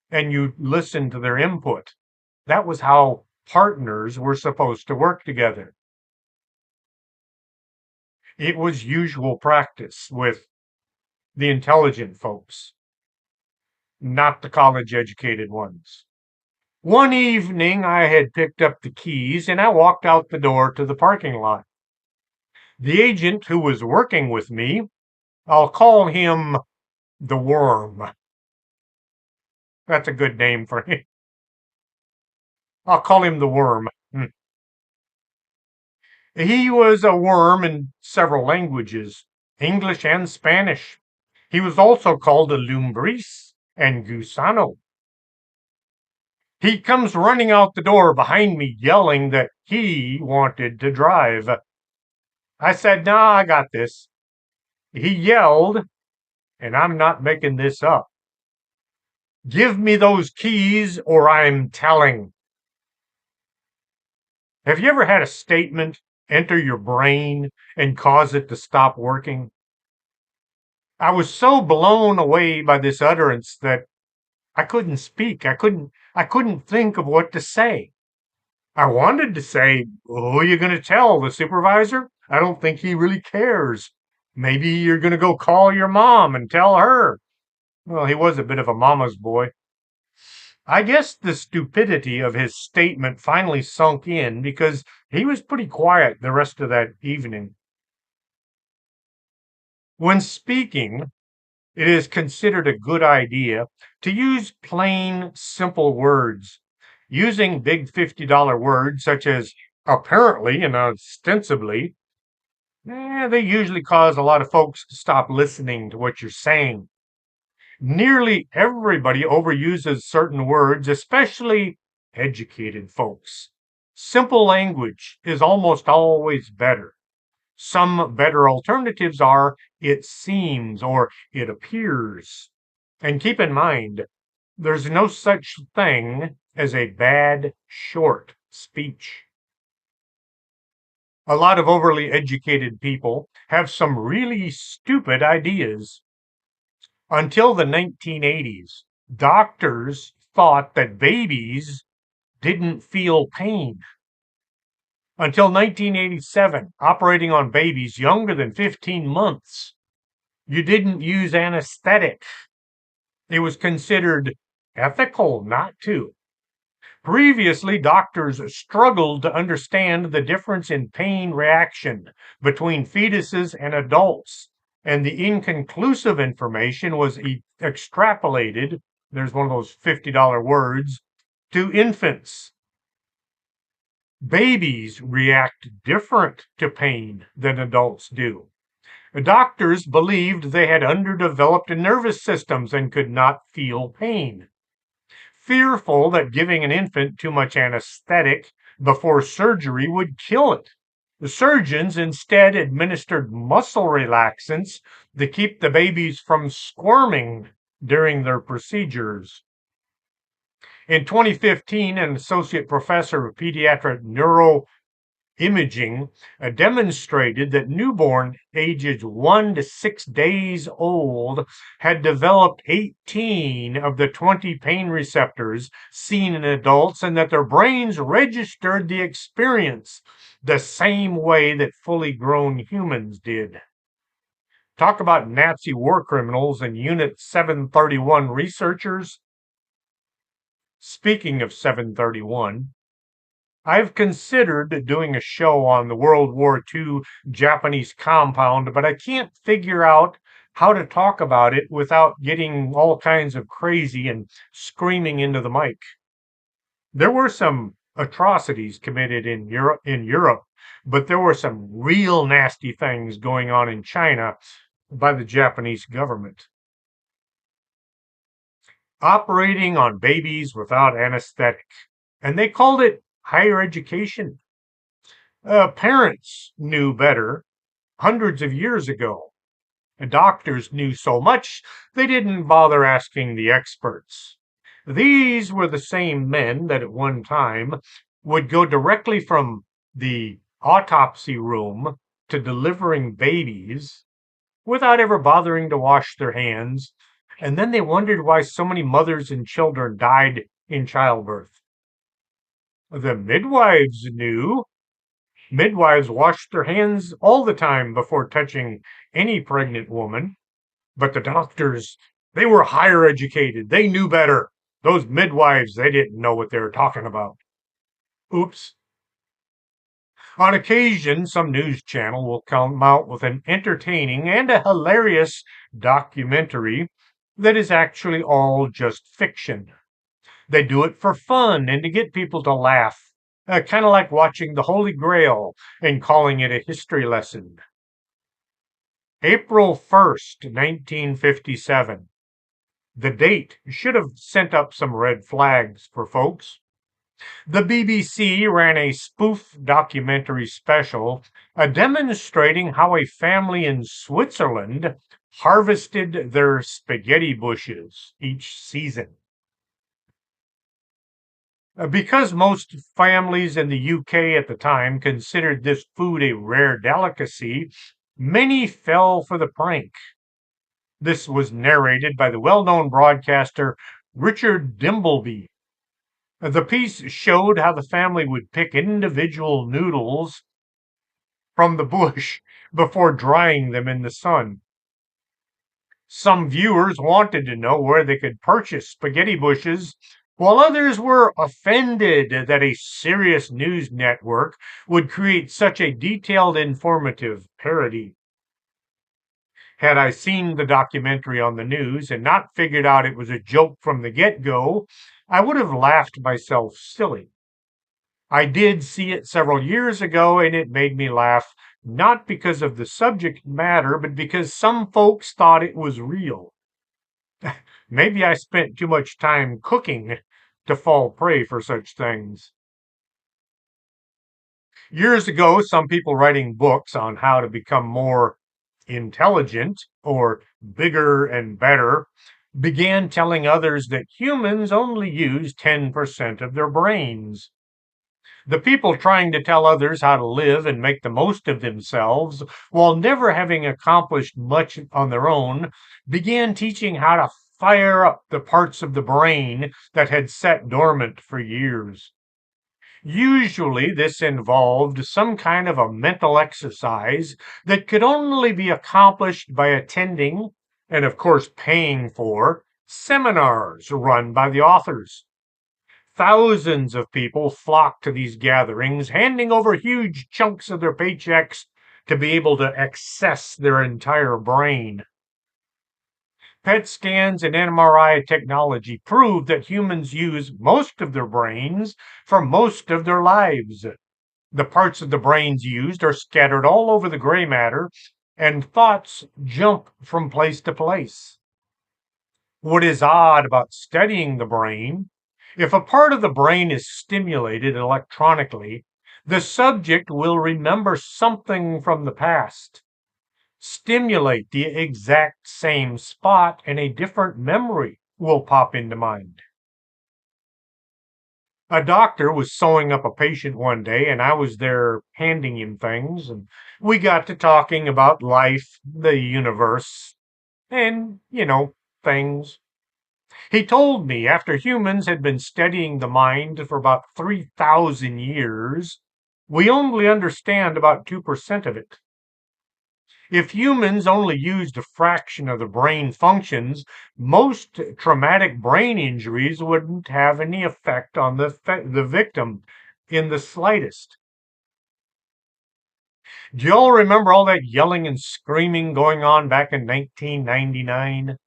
And you listened to their input. That was how partners were supposed to work together. It was usual practice with the intelligent folks, not the college educated ones. One evening, I had picked up the keys and I walked out the door to the parking lot. The agent who was working with me, I'll call him the Worm. That's a good name for him. I'll call him the Worm. He was a worm in several languages, English and Spanish. He was also called a lumbris and gusano. He comes running out the door behind me, yelling that he wanted to drive. I said, "Nah, I got this." He yelled, and I'm not making this up, "Give me those keys or I'm telling." Have you ever had a statement enter your brain and cause it to stop working? I was so blown away by this utterance that I couldn't speak. I couldn't think of what to say. I wanted to say, "Who are you going to tell? The supervisor? I don't think he really cares. Maybe you're going to go call your mom and tell her." Well, he was a bit of a mama's boy. I guess the stupidity of his statement finally sunk in because he was pretty quiet the rest of that evening. When speaking, it is considered a good idea to use plain, simple words. Using big $50 words such as apparently and ostensibly, they usually cause a lot of folks to stop listening to what you're saying. Nearly everybody overuses certain words, especially educated folks. Simple language is almost always better. Some better alternatives are "it seems" or "it appears." And keep in mind, there's no such thing as a bad short speech. A lot of overly educated people have some really stupid ideas. Until the 1980s, doctors thought that babies didn't feel pain. Until 1987, operating on babies younger than 15 months, you didn't use anesthetic. It was considered ethical not to. Previously, doctors struggled to understand the difference in pain reaction between fetuses and adults, and the inconclusive information was extrapolated, there's one of those $50 words, to infants. Babies react different to pain than adults do. Doctors believed they had underdeveloped nervous systems and could not feel pain. Fearful that giving an infant too much anesthetic before surgery would kill it, the surgeons instead administered muscle relaxants to keep the babies from squirming during their procedures. In 2015, an associate professor of pediatric neuroimaging demonstrated that newborn ages 1 to 6 days old had developed 18 of the 20 pain receptors seen in adults, and that their brains registered the experience the same way that fully grown humans did. Talk about Nazi war criminals and Unit 731 researchers. Speaking of 731, I've considered doing a show on the World War II Japanese compound, but I can't figure out how to talk about it without getting all kinds of crazy and screaming into the mic. There were some atrocities committed in Europe, but there were some real nasty things going on in China by the Japanese government. Operating on babies without anesthetic. And they called it higher education. Parents knew better hundreds of years ago. Doctors knew so much they didn't bother asking the experts. These were the same men that at one time would go directly from the autopsy room to delivering babies without ever bothering to wash their hands. And then they wondered why so many mothers and children died in childbirth. The midwives knew. Midwives washed their hands all the time before touching any pregnant woman. But the doctors, they were higher educated. They knew better. Those midwives, they didn't know what they were talking about. Oops. On occasion, some news channel will come out with an entertaining and a hilarious documentary that is actually all just fiction. They do it for fun and to get people to laugh, kind of like watching the Holy Grail and calling it a history lesson. April 1st, 1957. The date should have sent up some red flags for folks. The BBC ran a spoof documentary special demonstrating how a family in Switzerland harvested their spaghetti bushes each season. Because most families in the UK at the time considered this food a rare delicacy, many fell for the prank. This was narrated by the well-known broadcaster Richard Dimbleby. The piece showed how the family would pick individual noodles from the bush before drying them in the sun. Some viewers wanted to know where they could purchase spaghetti bushes, while others were offended that a serious news network would create such a detailed, informative parody. Had I seen the documentary on the news and not figured out it was a joke from the get-go, I would have laughed myself silly. I did see it several years ago and it made me laugh, not because of the subject matter, but because some folks thought it was real. Maybe I spent too much time cooking to fall prey for such things. Years ago, some people writing books on how to become more intelligent or bigger and better began telling others that humans only use 10% of their brains. The people trying to tell others how to live and make the most of themselves while never having accomplished much on their own began teaching how to fire up the parts of the brain that had sat dormant for years. Usually, this involved some kind of a mental exercise that could only be accomplished by attending, and of course paying for, seminars run by the authors. Thousands of people flocked to these gatherings, handing over huge chunks of their paychecks to be able to access their entire brain. PET scans and MRI technology prove that humans use most of their brains for most of their lives. The parts of the brains used are scattered all over the gray matter, and thoughts jump from place to place. What is odd about studying the brain, if a part of the brain is stimulated electronically, the subject will remember something from the past. Stimulate the exact same spot and a different memory will pop into mind. A doctor was sewing up a patient one day, and I was there handing him things, and we got to talking about life, the universe, and, things. He told me after humans had been studying the mind for about 3,000 years, we only understand about 2% of it. If humans only used a fraction of the brain functions, most traumatic brain injuries wouldn't have any effect on the victim. in the slightest. Do y'all remember all that yelling and screaming going on back in 1999?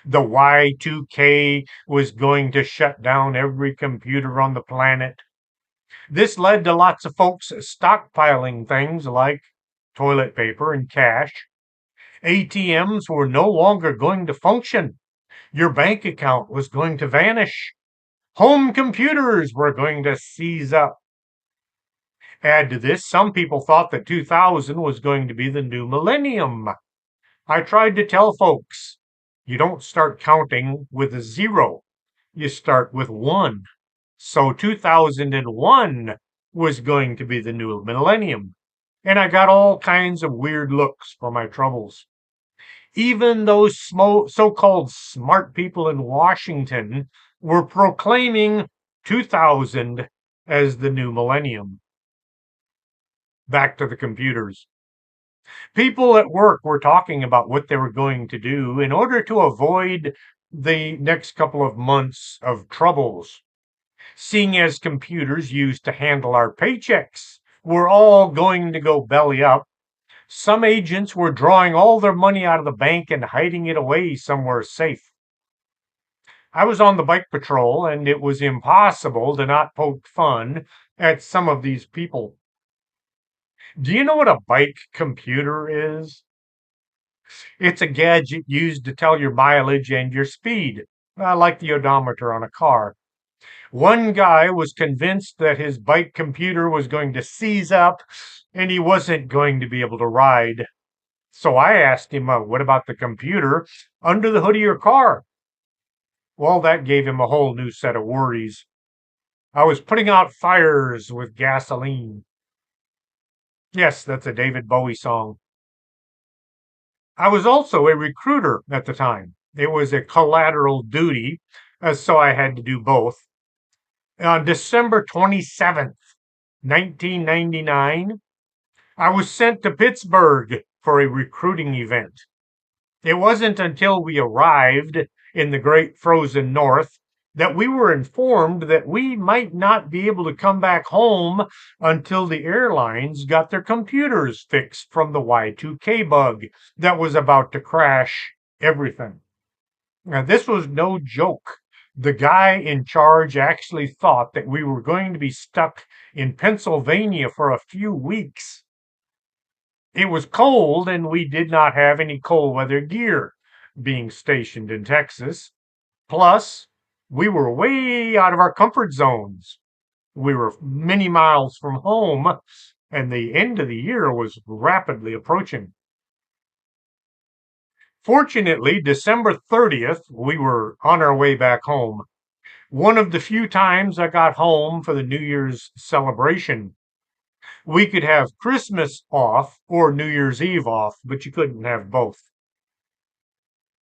The Y2K was going to shut down every computer on the planet. This led to lots of folks stockpiling things like toilet paper and cash. ATMs were no longer going to function. Your bank account was going to vanish. Home computers were going to seize up. Add to this, some people thought that 2000 was going to be the new millennium. I tried to tell folks, you don't start counting with a zero, you start with one. So 2001 was going to be the new millennium. And I got all kinds of weird looks for my troubles. Even those so-called smart people in Washington were proclaiming 2000 as the new millennium. Back to the computers. People at work were talking about what they were going to do in order to avoid the next couple of months of troubles. Seeing as computers used to handle our paychecks were all going to go belly up, some agents were drawing all their money out of the bank and hiding it away somewhere safe. I was on the bike patrol, and it was impossible to not poke fun at some of these people. Do you know what a bike computer is? It's a gadget used to tell your mileage and your speed, like the odometer on a car. One guy was convinced that his bike computer was going to seize up and he wasn't going to be able to ride. So I asked him, what about the computer under the hood of your car? Well, that gave him a whole new set of worries. I was putting out fires with gasoline. Yes, that's a David Bowie song. I was also a recruiter at the time. It was a collateral duty, so I had to do both. On December 27th, 1999, I was sent to Pittsburgh for a recruiting event. It wasn't until we arrived in the great frozen north that we were informed that we might not be able to come back home until the airlines got their computers fixed from the Y2K bug that was about to crash everything. Now, this was no joke. The guy in charge actually thought that we were going to be stuck in Pennsylvania for a few weeks. It was cold, and we did not have any cold weather gear, being stationed in Texas. Plus, we were way out of our comfort zones. We were many miles from home, and the end of the year was rapidly approaching. Fortunately, December 30th, we were on our way back home. One of the few times I got home for the New Year's celebration. We could have Christmas off or New Year's Eve off, but you couldn't have both.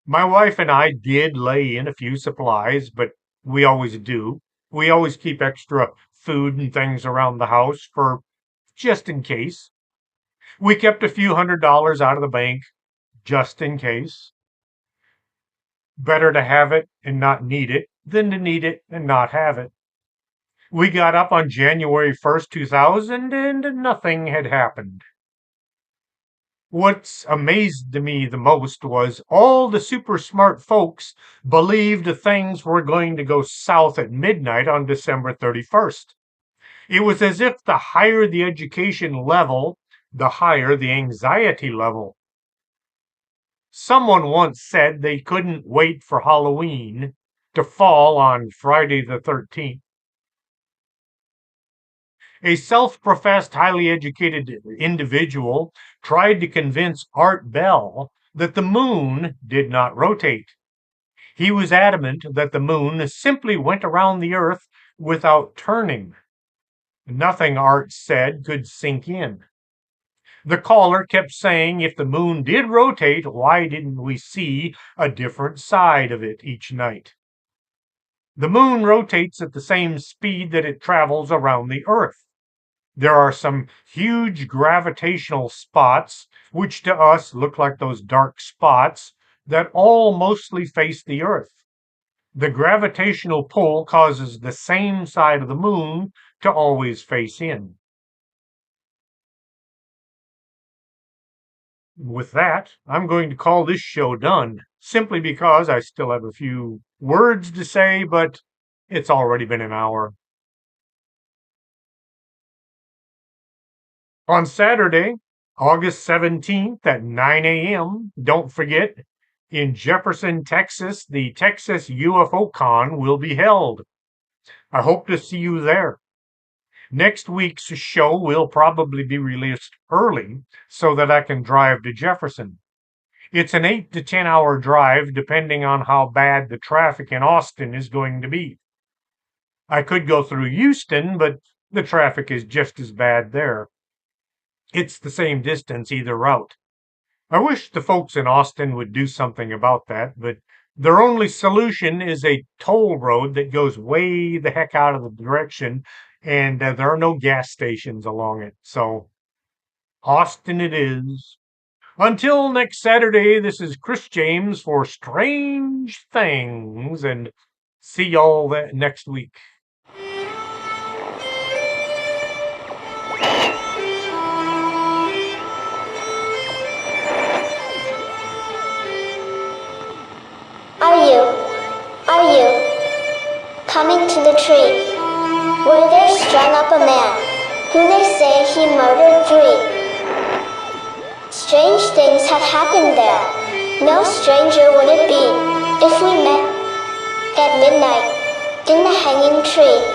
My wife and I did lay in a few supplies, but we always do. We always keep extra food and things around the house for just in case. We kept a few $100s out of the bank just in case. Better to have it and not need it than to need it and not have it. We got up on January 1st, 2000, and nothing had happened. What's amazed me the most was all the super smart folks believed things were going to go south at midnight on December 31st. It was as if the higher the education level, the higher the anxiety level. Someone once said they couldn't wait for Halloween to fall on Friday the 13th. A self-professed, highly educated individual tried to convince Art Bell that the moon did not rotate. He was adamant that the moon simply went around the earth without turning. Nothing, Art said, could sink in. The caller kept saying if the moon did rotate, why didn't we see a different side of it each night? The moon rotates at the same speed that it travels around the earth. There are some huge gravitational spots, which to us look like those dark spots, that all mostly face the Earth. The gravitational pull causes the same side of the moon to always face in. With that, I'm going to call this show done, simply because I still have a few words to say, but it's already been an hour. On Saturday, August 17th at 9 a.m., don't forget, in Jefferson, Texas, the Texas UFO Con will be held. I hope to see you there. Next week's show will probably be released early so that I can drive to Jefferson. It's an 8 to 10 hour drive depending on how bad the traffic in Austin is going to be. I could go through Houston, but the traffic is just as bad there. It's the same distance either route. I wish the folks in Austin would do something about that, but their only solution is a toll road that goes way the heck out of the direction, and there are no gas stations along it. So, Austin it is. Until next Saturday, this is Chris James for Strange Things, and see y'all next week. Are you coming to the tree where they strung up a man who they say he murdered 3? Strange things have happened there. No stranger would it be if we met at midnight in the hanging tree.